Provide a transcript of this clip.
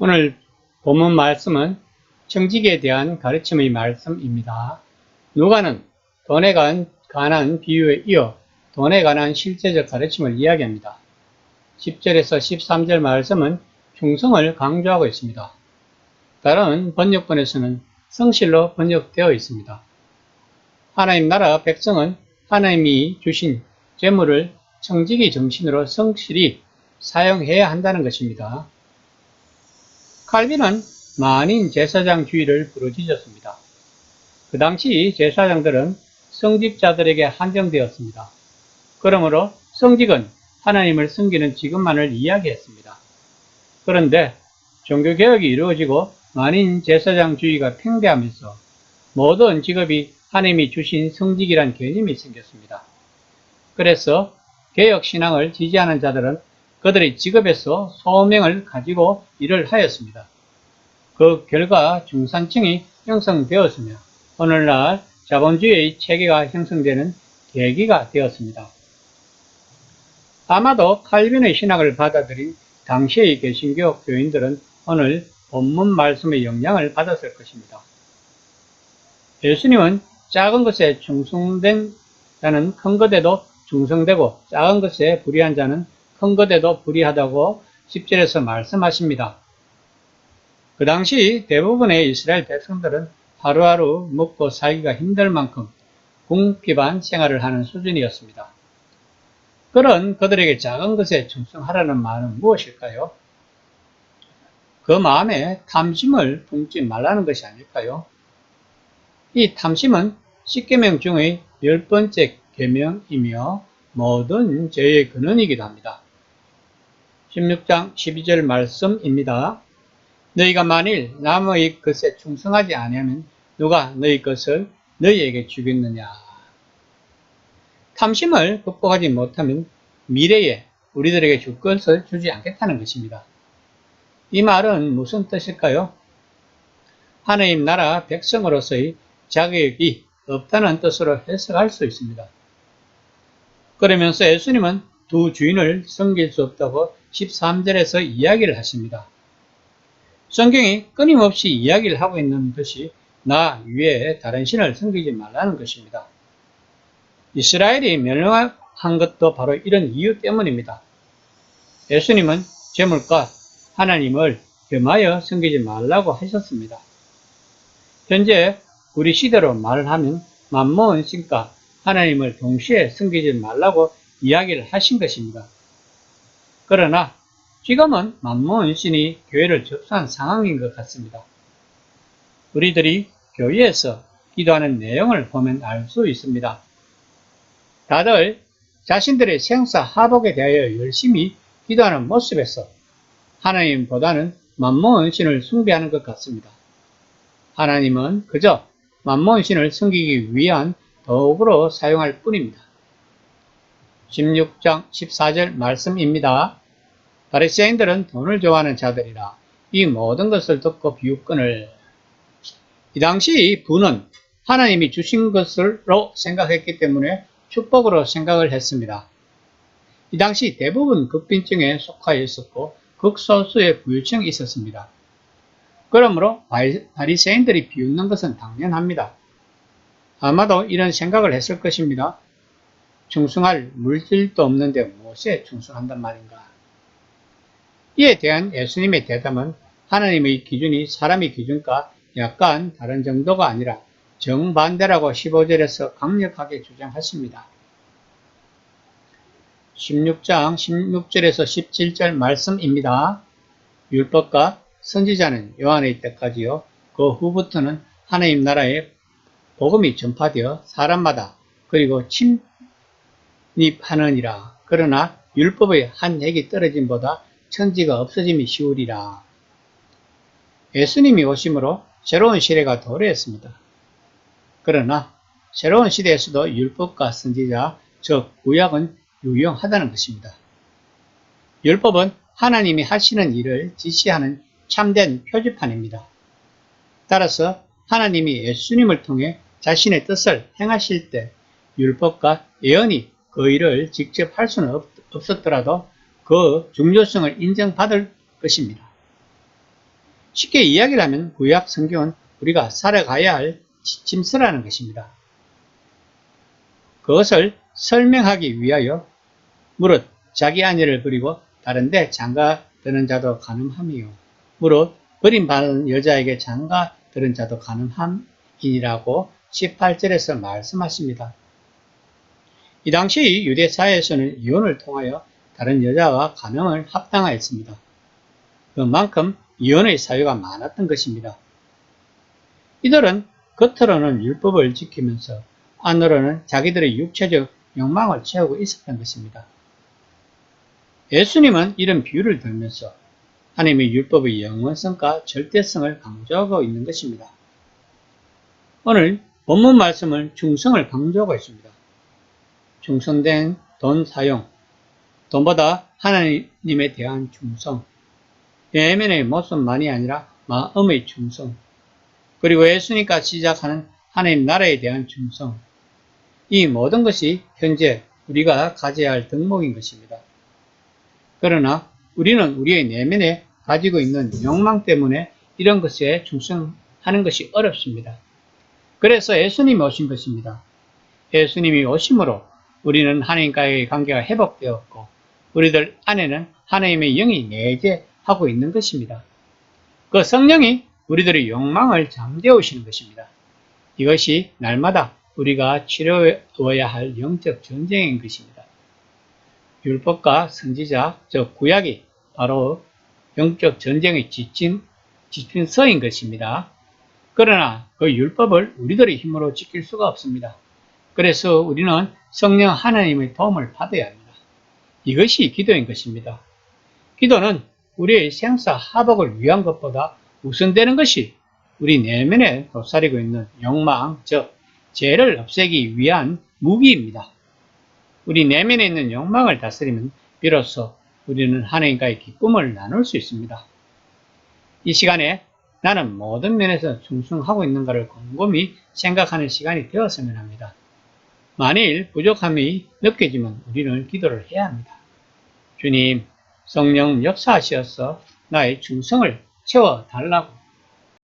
오늘 본문 말씀은 청지기에 대한 가르침의 말씀입니다. 누가는 돈에 관한 비유에 이어 돈에 관한 실제적 가르침을 이야기합니다. 10절에서 13절 말씀은 충성을 강조하고 있습니다. 다른 번역본에서는 성실로 번역되어 있습니다. 하나님 나라 백성은 하나님이 주신 재물을 청지기 정신으로 성실히 사용해야 한다는 것입니다. 칼빈은 만인 제사장주의를 부르짖었습니다. 그 당시 제사장들은 성직자들에게 한정되었습니다. 그러므로 성직은 하나님을 섬기는 직업만을 이야기했습니다. 그런데 종교개혁이 이루어지고 만인 제사장주의가 팽배하면서 모든 직업이 하나님이 주신 성직이란 개념이 생겼습니다. 그래서 개혁신앙을 지지하는 자들은 그들의 직업에서 소명을 가지고 일을 하였습니다. 그 결과 중산층이 형성되었으며 오늘날 자본주의의 체계가 형성되는 계기가 되었습니다. 아마도 칼빈의 신학을 받아들인 당시의 개신교 교인들은 오늘 본문 말씀의 영향을 받았을 것입니다. 예수님은 작은 것에 충성된 자는 큰 것에도 충성되고 작은 것에 불의한 자는 큰 것에도 불의하다고 10절에서 말씀하십니다. 그 당시 대부분의 이스라엘 백성들은 하루하루 먹고 살기가 힘들 만큼 궁핍한 생활을 하는 수준이었습니다. 그런 그들에게 작은 것에 충성하라는 말은 무엇일까요? 그 마음에 탐심을 품지 말라는 것이 아닐까요? 이 탐심은 10계명 중의 10번째 계명이며 모든 죄의 근원이기도 합니다. 16장 12절 말씀입니다. 너희가 만일 남의 것에 충성하지 아니하면 누가 너희 것을 너희에게 주겠느냐. 탐심을 극복하지 못하면 미래에 우리들에게 줄 것을 주지 않겠다는 것입니다. 이 말은 무슨 뜻일까요? 하나님 나라 백성으로서의 자격이 없다는 뜻으로 해석할 수 있습니다. 그러면서 예수님은 두 주인을 섬길 수 없다고 13절에서 이야기를 하십니다. 성경이 끊임없이 이야기를 하고 있는 것이 나 외에 다른 신을 섬기지 말라는 것입니다. 이스라엘이 멸망한 것도 바로 이런 이유 때문입니다. 예수님은 재물과 하나님을 겸하여 섬기지 말라고 하셨습니다. 현재 우리 시대로 말을 하면 만몬 신과 하나님을 동시에 섬기지 말라고 이야기를 하신 것입니다. 그러나 지금은 만몬 신이 교회를 접수한 상황인 것 같습니다. 우리들이 교회에서 기도하는 내용을 보면 알 수 있습니다. 다들 자신들의 생사하복에 대하여 열심히 기도하는 모습에서 하나님보다는 만몬 신을 숭배하는 것 같습니다. 하나님은 그저 만몬 신을 섬기기 위한 도구로 사용할 뿐입니다. 16장 14절 말씀입니다. 바리새인들은 돈을 좋아하는 자들이라 이 모든 것을 듣고 비웃거늘. 이 당시 부는 하나님이 주신 것으로 생각했기 때문에 축복으로 생각을 했습니다. 이 당시 대부분 극빈층에 속하여 있었고 극소수의 부유층이 있었습니다. 그러므로 바리새인들이 비웃는 것은 당연합니다. 아마도 이런 생각을 했을 것입니다. 충성할 물질도 없는데 무엇에 충성한단 말인가? 이에 대한 예수님의 대답은 하나님의 기준이 사람의 기준과 약간 다른 정도가 아니라 정반대라고 15절에서 강력하게 주장하십니다. 16장 16절에서 17절 말씀입니다. 율법과 선지자는 요한의 때까지요. 그 후부터는 하나님 나라의 복음이 전파되어 사람마다 그리고 침입하느니라. 그러나 율법의 한 핵이 떨어짐보다 천지가 없어짐이 쉬우리라. 예수님이 오심으로 새로운 시대가 도래했습니다. 그러나 새로운 시대에서도 율법과 선지자, 즉 구약은 유용하다는 것입니다. 율법은 하나님이 하시는 일을 지시하는 참된 표지판입니다. 따라서 하나님이 예수님을 통해 자신의 뜻을 행하실 때 율법과 예언이 그 일을 직접 할 수는 없었더라도 그 중요성을 인정받을 것입니다. 쉽게 이야기를 하면 구약 성경은 우리가 살아가야 할 지침서라는 것입니다. 그것을 설명하기 위하여 무릇 자기 아내를 버리고 다른 데 장가 드는 자도 가늠함이요. 무릇 버림받은 여자에게 장가 드는 자도 가늠함이니라고 18절에서 말씀하십니다. 이 당시 유대 사회에서는 이혼을 통하여 다른 여자와 간음을 합당하였습니다. 그만큼 이혼의 사유가 많았던 것입니다. 이들은 겉으로는 율법을 지키면서 안으로는 자기들의 육체적 욕망을 채우고 있었던 것입니다. 예수님은 이런 비유를 들면서 하나님의 율법의 영원성과 절대성을 강조하고 있는 것입니다. 오늘 본문 말씀은 충성을 강조하고 있습니다. 충성된 돈 사용, 돈보다 하나님에 대한 충성, 내면의 모습만이 아니라 마음의 충성, 그리고 예수님과 시작하는 하나님 나라에 대한 충성, 이 모든 것이 현재 우리가 가져야 할 덕목인 것입니다. 그러나 우리는 우리의 내면에 가지고 있는 욕망 때문에 이런 것에 충성하는 것이 어렵습니다. 그래서 예수님이 오신 것입니다. 예수님이 오심으로 우리는 하나님과의 관계가 회복되었고 우리들 안에는 하나님의 영이 내재하고 있는 것입니다. 그 성령이 우리들의 욕망을 잠재우시는 것입니다. 이것이 날마다 우리가 치러야 할 영적 전쟁인 것입니다. 율법과 선지자, 즉 구약이 바로 영적 전쟁의 지침서인 것입니다. 그러나 그 율법을 우리들의 힘으로 지킬 수가 없습니다. 그래서 우리는 성령 하나님의 도움을 받아야 합니다. 이것이 기도인 것입니다. 기도는 우리의 생사화복을 위한 것보다 우선되는 것이 우리 내면에 도사리고 있는 욕망, 즉 죄를 없애기 위한 무기입니다. 우리 내면에 있는 욕망을 다스리면 비로소 우리는 하나님과의 기쁨을 나눌 수 있습니다. 이 시간에 나는 모든 면에서 충성하고 있는가를 곰곰이 생각하는 시간이 되었으면 합니다. 만일 부족함이 느껴지면 우리는 기도를 해야 합니다. 주님, 성령 역사하셔서 나의 충성을 채워달라고